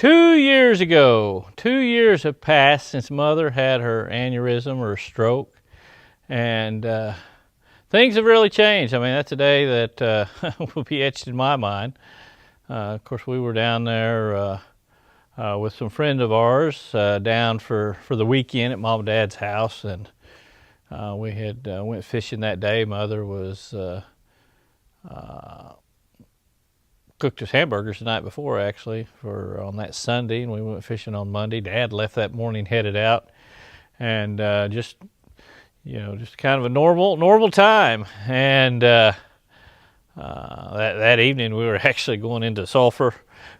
2 years ago, 2 years have passed since Mother had her aneurysm or stroke, and things have really changed. I mean, that's a day that will be etched in my mind. Of course, we were down there with some friends of ours down for the weekend at Mom and Dad's house, and we had went fishing that day. Mother was cooked us hamburgers the night before, actually, for on that Sunday, and we went fishing on Monday. Dad left that morning, headed out, and just kind of a normal time. And that evening, we were actually going into Sulphur,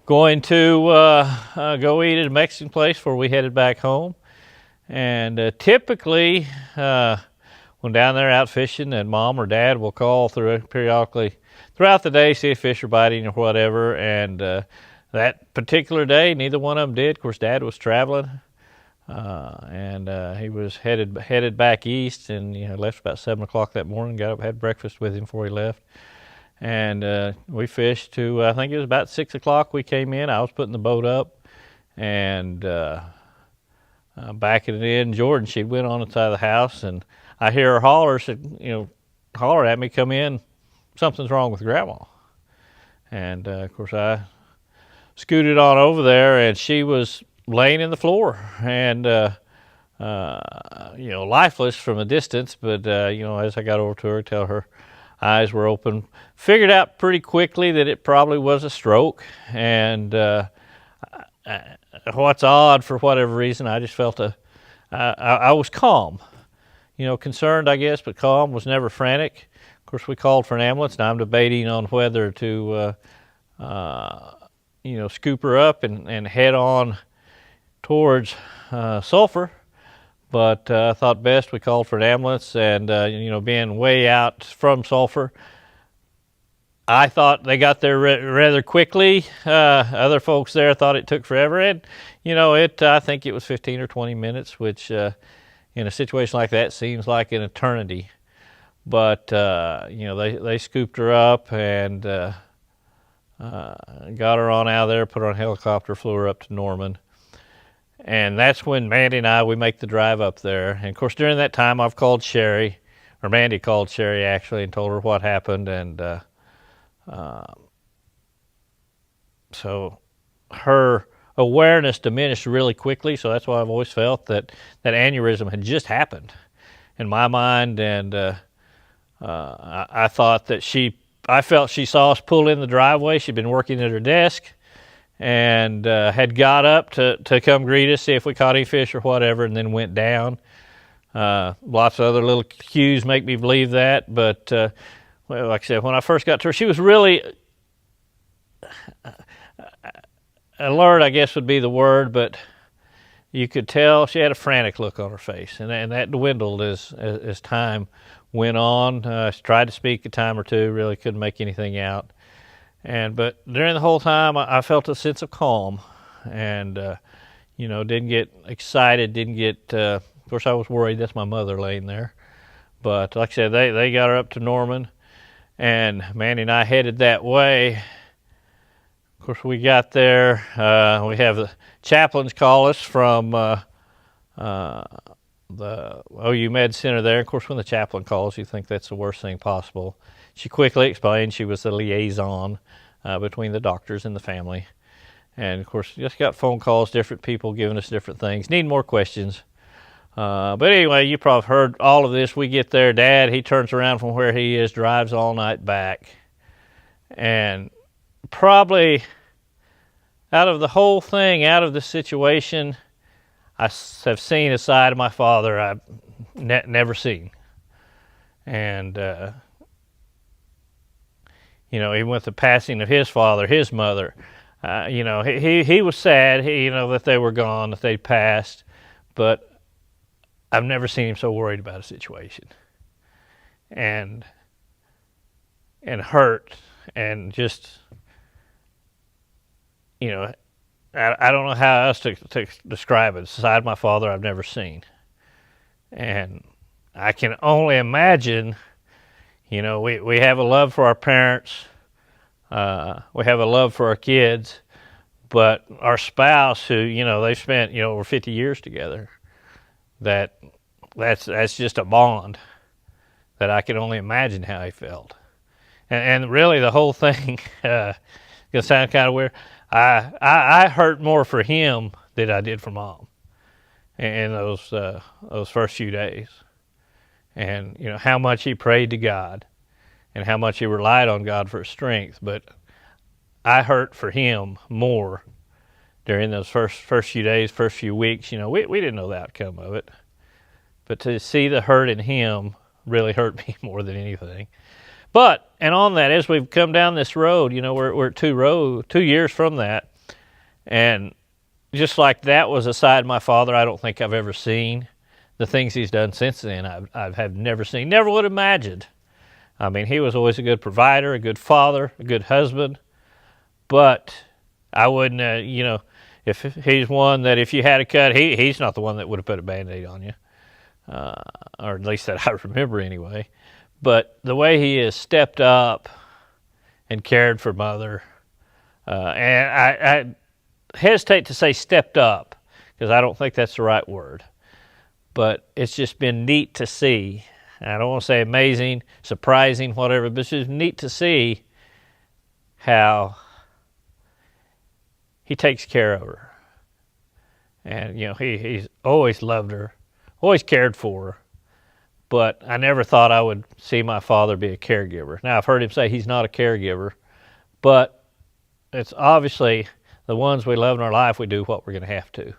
going to go eat at a Mexican place before we headed back home. And typically, when down there out fishing, and Mom or Dad will call periodically throughout the day, see if fish are biting or whatever. And that particular day, neither one of them did. Of course, Dad was traveling, and he was headed back east, and left about 7 o'clock that morning. Got up, had breakfast with him before he left, and we fished to I think it was about 6 o'clock. We came in. I was putting the boat up, and backing it in. Jordan, she went on the side of the house, and I hear her holler at me, "Come in. Something's wrong with Grandma." And of course, I scooted on over there, and she was laying in the floor, and lifeless from a distance. But as I got over to her, tell her eyes were open, figured out pretty quickly that it probably was a stroke. And what's odd, for whatever reason, I just felt I was calm, concerned, I guess, but calm. Was never frantic. Of course, we called for an ambulance, and I'm debating on whether to scoop her up and head on towards Sulphur. But I thought best we called for an ambulance, and being way out from Sulphur, I thought they got there rather quickly. Other folks there thought it took forever, and I think it was 15 or 20 minutes, which in a situation like that seems like an eternity. But they scooped her up and got her on out of there, put her on a helicopter, flew her up to Norman. And that's when Mandy and I, we make the drive up there. And of course, during that time, I've called Sherry, or Mandy called Sherry actually, and told her what happened. And so her awareness diminished really quickly. So that's why I've always felt that aneurysm had just happened in my mind. And I thought that I felt she saw us pull in the driveway. She'd been working at her desk, and had got up to come greet us, see if we caught any fish or whatever, and then went down. Lots of other little cues make me believe that, but like I said, when I first got to her, she was really alert, I guess would be the word, but you could tell she had a frantic look on her face, and that dwindled as time went on. She tried to speak a time or two, really couldn't make anything out. But during the whole time, I felt a sense of calm, and didn't get excited, of course I was worried. That's my mother laying there. But like I said, they got her up to Norman, and Mandy and I headed that way. Of course, we got there. We have the chaplains call us from the OU Med Center there. Of course, when the chaplain calls, you think that's the worst thing possible. She quickly explained she was the liaison between the doctors and the family. And, of course, just got phone calls, different people giving us different things. Need more questions. But anyway, you probably heard all of this. We get there. Dad, he turns around from where he is, drives all night back. And probably out of the whole thing, out of the situation, I have seen a side of my father I've never seen. And even with the passing of his father, his mother, he was sad, that they were gone, that they passed, but I've never seen him so worried about a situation, and hurt, and just, I don't know how else to describe it. It's a side of my father I've never seen, and I can only imagine. We have a love for our parents. We have a love for our kids, But our spouse, who they've spent over 50 years together, that's just a bond that I can only imagine how he felt. And really, the whole thing gonna sound kind of weird. I hurt more for him than I did for Mom in those first few days, and how much he prayed to God, and how much he relied on God for strength. But I hurt for him more during those first few days, first few weeks. We didn't know the outcome of it, but to see the hurt in him really hurt me more than anything. But, and on that, as we've come down this road, we're 2 years from that, and just like that was a side of my father I don't think I've ever seen. The things he's done since then, I have never seen, never would have imagined. I mean, he was always a good provider, a good father, a good husband, but I wouldn't, if he's one that if you had a cut, he's not the one that would have put a Band-Aid on you, or at least that I remember anyway. But the way he has stepped up and cared for Mother, and I hesitate to say stepped up because I don't think that's the right word, but it's just been neat to see. I don't want to say amazing, surprising, whatever, but it's just neat to see how he takes care of her. And, he's always loved her, always cared for her. But I never thought I would see my father be a caregiver. Now, I've heard him say he's not a caregiver, but it's obviously the ones we love in our life, we do what we're going to have to.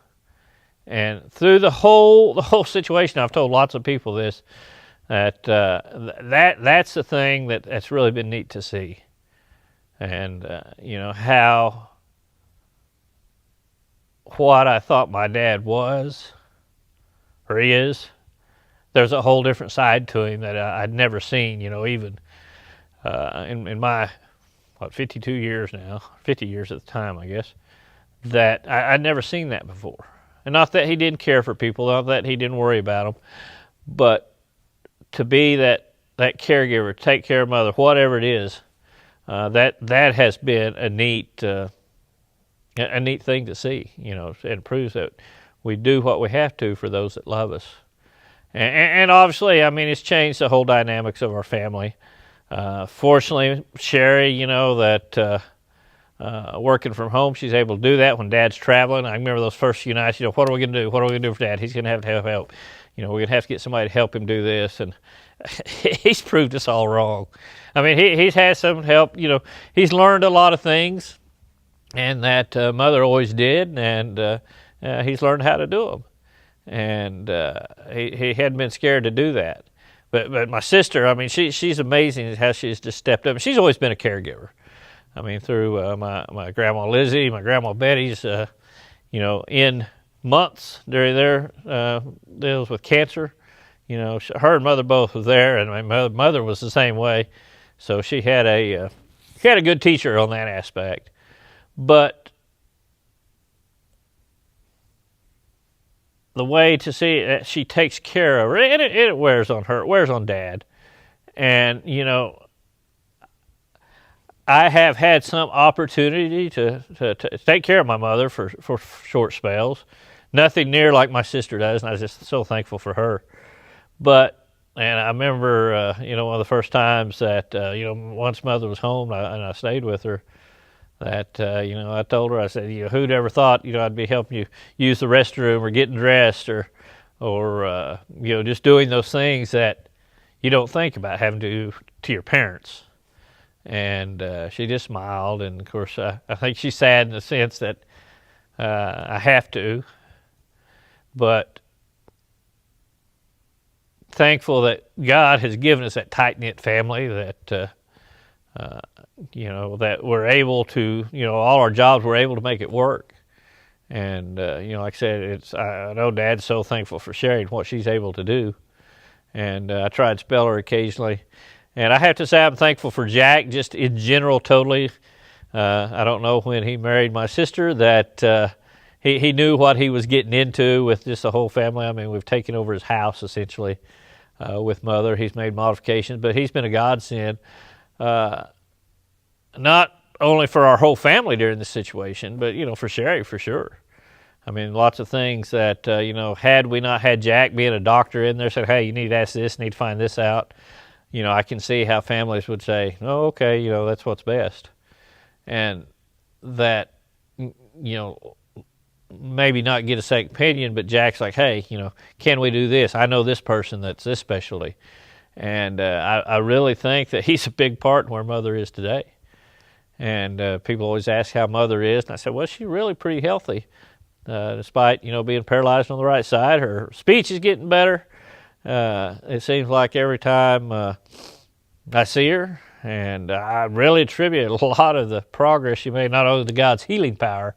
And through the whole situation, I've told lots of people this, that's the thing that's really been neat to see. And, how what I thought my dad was or is, there's a whole different side to him that I'd never seen, even in my, 52 years now, 50 years at the time, I guess, that I'd never seen that before. And not that he didn't care for people, not that he didn't worry about them, but to be that caregiver, take care of Mother, whatever it is, that has been a neat thing to see, and proves that we do what we have to for those that love us. And obviously, I mean, it's changed the whole dynamics of our family. Fortunately, Sherry, that working from home, she's able to do that when Dad's traveling. I remember those first few nights, what are we going to do? What are we going to do for Dad? He's going to have help. We're going to have to get somebody to help him do this. And he's proved us all wrong. I mean, he's had some help. He's learned a lot of things, and that Mother always did, and he's learned how to do them. And he hadn't been scared to do that. But my sister, I mean, she's amazing at how she's just stepped up. She's always been a caregiver. I mean, through my grandma Lizzie, my grandma Betty's, in months during their deals with cancer. Her and Mother both was there, and my mother was the same way. So she had a good teacher on that aspect. But the way to see it, she takes care of her, and it wears on her, it wears on Dad. And, I have had some opportunity to take care of my mother for short spells. Nothing near like my sister does, and I was just so thankful for her. And I remember, one of the first times that, once Mother was home and I stayed with her, that, I told her, I said, who'd ever thought, I'd be helping you use the restroom or getting dressed or just doing those things that you don't think about having to do to your parents. And she just smiled, and of course, I think she's sad in the sense that I have to, but thankful that God has given us that tight-knit family that that we're able to, all our jobs, we're able to make it work. And, like I said, I know Dad's so thankful for Sherry and what she's able to do. And I try to spell her occasionally. And I have to say I'm thankful for Jack, just in general, totally. I don't know when he married my sister that he knew what he was getting into with just the whole family. I mean, we've taken over his house, essentially, with Mother. He's made modifications, but he's been a godsend. Not only for our whole family during this situation, but, for Sherry, for sure. I mean, lots of things that, had we not had Jack being a doctor in there, said, hey, you need to ask this, need to find this out. I can see how families would say, oh, okay, that's what's best. And that, maybe not get a second opinion, but Jack's like, hey, can we do this? I know this person that's this specialty. And I really think that he's a big part in where Mother is today. And people always ask how Mother is. And I said, well, she's really pretty healthy. Despite, being paralyzed on the right side, her speech is getting better. It seems like every time I see her, and I really attribute a lot of the progress she made, not only to God's healing power,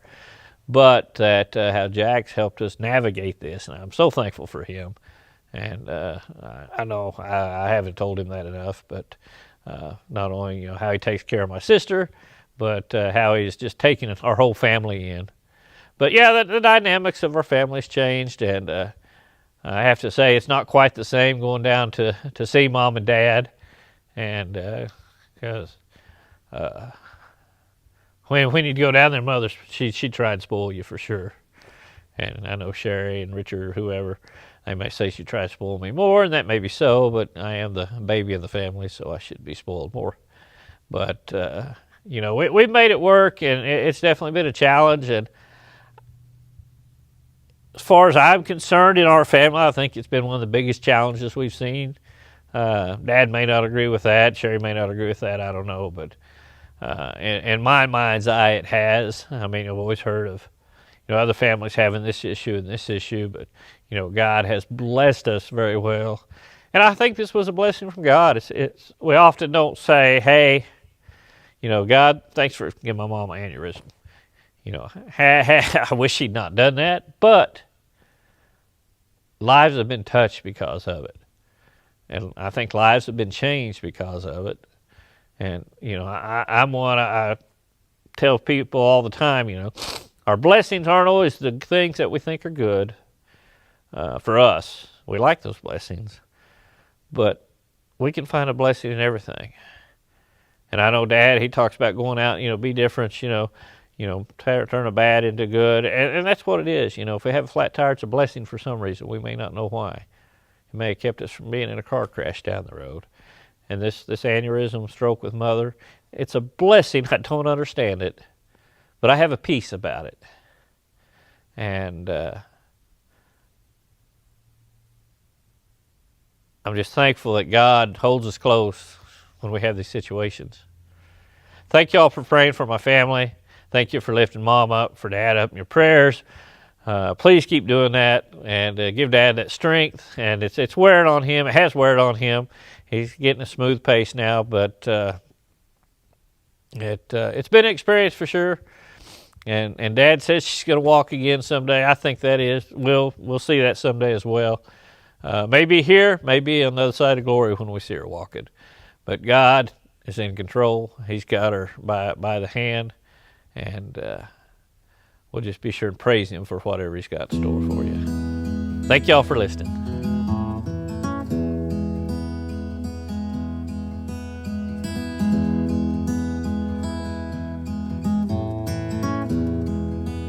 but that how Jack's helped us navigate this, and I'm so thankful for him. And I know I haven't told him that enough, but not only how he takes care of my sister, but how he's just taking our whole family in. But yeah, the dynamics of our family's changed, and I have to say it's not quite the same going down to see Mom and Dad, and because when you go down there, Mother, she tried and spoil you for sure. And I know Sherry and Richard or whoever, they may say she tried to spoil me more, and that may be so, but I am the baby of the family, so I should be spoiled more. But, we've made it work, and it's definitely been a challenge. And as far as I'm concerned in our family, I think it's been one of the biggest challenges we've seen. Dad may not agree with that. Sherry may not agree with that. I don't know. But in my mind's eye, it has. I mean, I've always heard of other families having this issue and this issue, but God has blessed us very well, and I think this was a blessing from God. We often don't say, "Hey, God, thanks for giving my mom an aneurysm." I wish she'd not done that, but lives have been touched because of it, and I think lives have been changed because of it. And I'm one. I tell people all the time, our blessings aren't always the things that we think are good for us. We like those blessings, but we can find a blessing in everything. And I know Dad, he talks about going out, be different, turn a bad into good. And that's what it is. If we have a flat tire, it's a blessing for some reason. We may not know why. It may have kept us from being in a car crash down the road. And this aneurysm stroke with Mother, it's a blessing. I don't understand it, but I have a peace about it. And I'm just thankful that God holds us close when we have these situations. Thank y'all for praying for my family. Thank you for lifting Mom up, for Dad up in your prayers. Please keep doing that, and give Dad that strength. And it's wearing on him. It has weared on him. He's getting a smooth pace now, but it's been an experience for sure. And Dad says she's going to walk again someday. I think that is. We'll see that someday as well. Maybe here, maybe on the other side of glory when we see her walking. But God is in control. He's got her by the hand, and we'll just be sure and praise Him for whatever He's got in store for you. Thank y'all for listening.